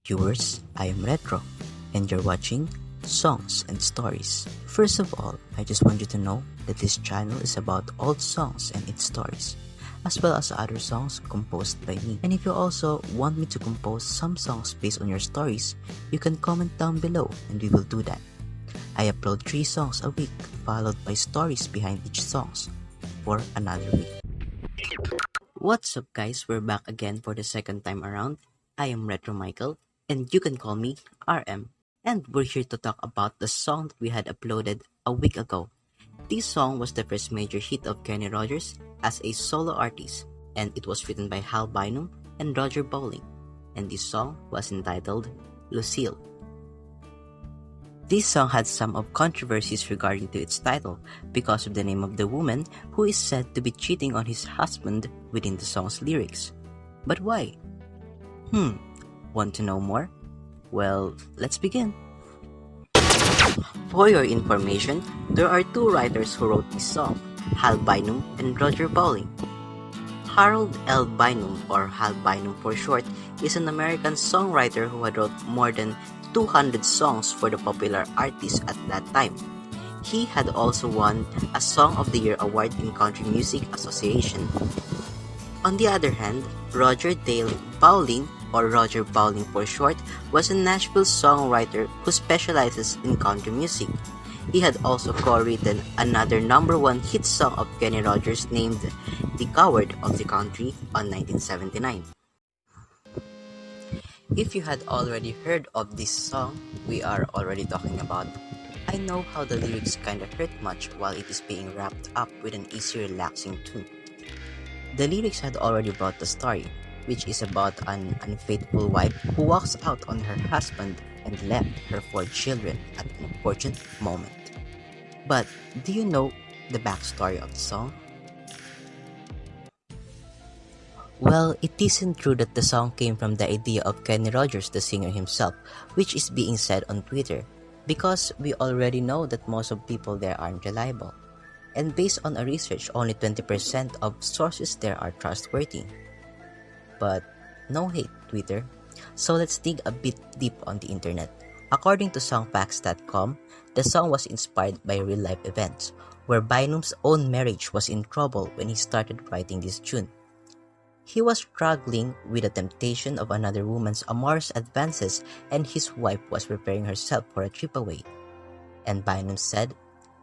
viewers, I am Retro, and you're watching Songs and Stories. First of all, I just want you to know that this channel is about old songs and its stories, as well as other songs composed by me. And if you also want me to compose some songs based on your stories, you can comment down below and we will do that. I upload 3 songs a week, followed by stories behind each songs for another week. What's up guys, we're back again for the second time around. I am Retro Michael, and you can call me RM. And we're here to talk about the song that we had uploaded a week ago. This song was the first major hit of Kenny Rogers as a solo artist, and it was written by Hal Bynum and Roger Bowling, and this song was entitled Lucille. This song had some of controversies regarding to its title because of the name of the woman who is said to be cheating on his husband within the song's lyrics. But why? Want to know more? Well, let's begin. For your information, there are 2 writers who wrote this song, Hal Bynum and Roger Bowling. Harold L. Bynum, or Hal Bynum for short, is an American songwriter who had wrote more than 200 songs for the popular artists at that time. He had also won a Song of the Year award in Country Music Association. On the other hand, Roger Dale Bowling, or Roger Bowling for short, was a Nashville songwriter who specializes in country music. He had also co-written another #1 hit song of Kenny Rogers named The Coward of the Country on 1979. If you had already heard of this song we are already talking about, I know how the lyrics kinda hurt much while it is being wrapped up with an easy relaxing tune. The lyrics had already brought the story, which is about an unfaithful wife who walks out on her husband and left her 4 children at an unfortunate moment. But do you know the backstory of the song? Well, it isn't true that the song came from the idea of Kenny Rogers, the singer himself, which is being said on Twitter, because we already know that most of people there aren't reliable. And based on a research, only 20% of sources there are trustworthy. But no hate, Twitter. So let's dig a bit deep on the internet. According to songfacts.com, the song was inspired by real-life events, where Bynum's own marriage was in trouble when he started writing this tune. He was struggling with the temptation of another woman's amorous advances, and his wife was preparing herself for a trip away. And Bynum said,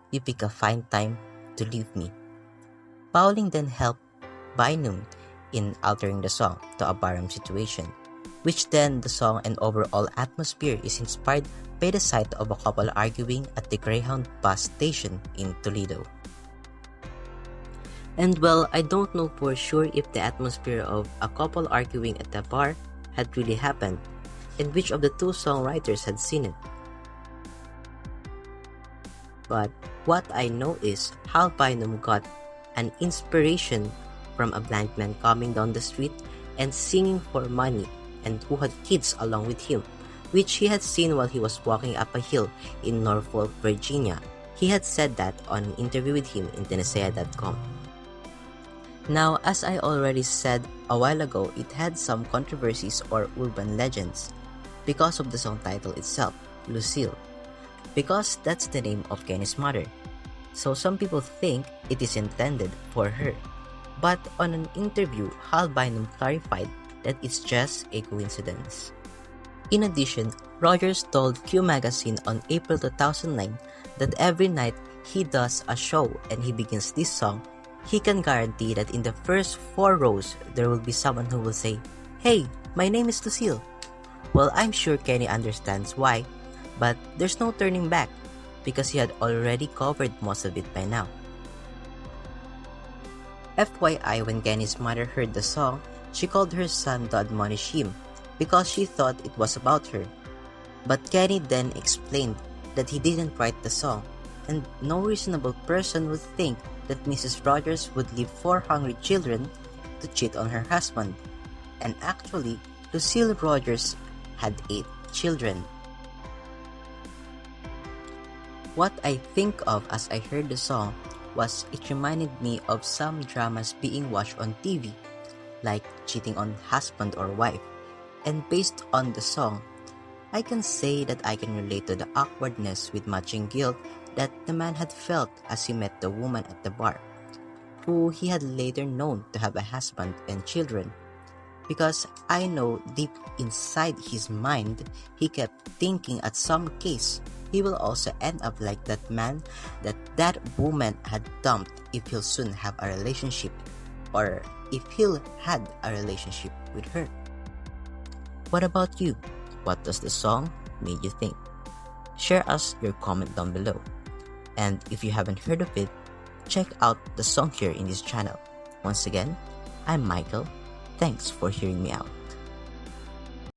"You pick a fine time to leave me." Bowling then helped Bynum in altering the song to a barroom situation, which then the song and overall atmosphere is inspired by the sight of a couple arguing at the Greyhound bus station in Toledo. And well, I don't know for sure if the atmosphere of a couple arguing at the bar had really happened, and which of the 2 songwriters had seen it. But what I know is Hal Bynum got an inspiration from a blind man coming down the street and singing for money, and who had kids along with him, which he had seen while he was walking up a hill in Norfolk, Virginia. He had said that on an interview with him in Tennessee.com. Now, as I already said a while ago, it had some controversies or urban legends because of the song title itself, Lucille, because that's the name of Kenny's mother. So some people think it is intended for her. But on an interview, Hal Bynum clarified that it's just a coincidence. In addition, Rogers told Q Magazine on April 2009 that every night he does a show and he begins this song, he can guarantee that in the first 4 rows there will be someone who will say, "Hey, my name is Lucille." Well, I'm sure Kenny understands why, but there's no turning back because he had already covered most of it by now. FYI, when Kenny's mother heard the song, she called her son to admonish him because she thought it was about her. But Kenny then explained that he didn't write the song, and no reasonable person would think that Mrs. Rogers would leave 4 hungry children to cheat on her husband. And actually, Lucille Rogers had 8 children. What I think of as I heard the song was it reminded me of some dramas being watched on TV, like cheating on husband or wife. And based on the song, I can say that I can relate to the awkwardness with matching guilt that the man had felt as he met the woman at the bar, who he had later known to have a husband and children. Because I know deep inside his mind, he kept thinking at some case he will also end up like that man that woman had dumped if he'll soon have a relationship, or if he'll had a relationship with her. What about you? What does the song made you think? Share us your comment down below. And if you haven't heard of it, check out the song here in this channel. Once again, I'm Michael. Thanks for hearing me out.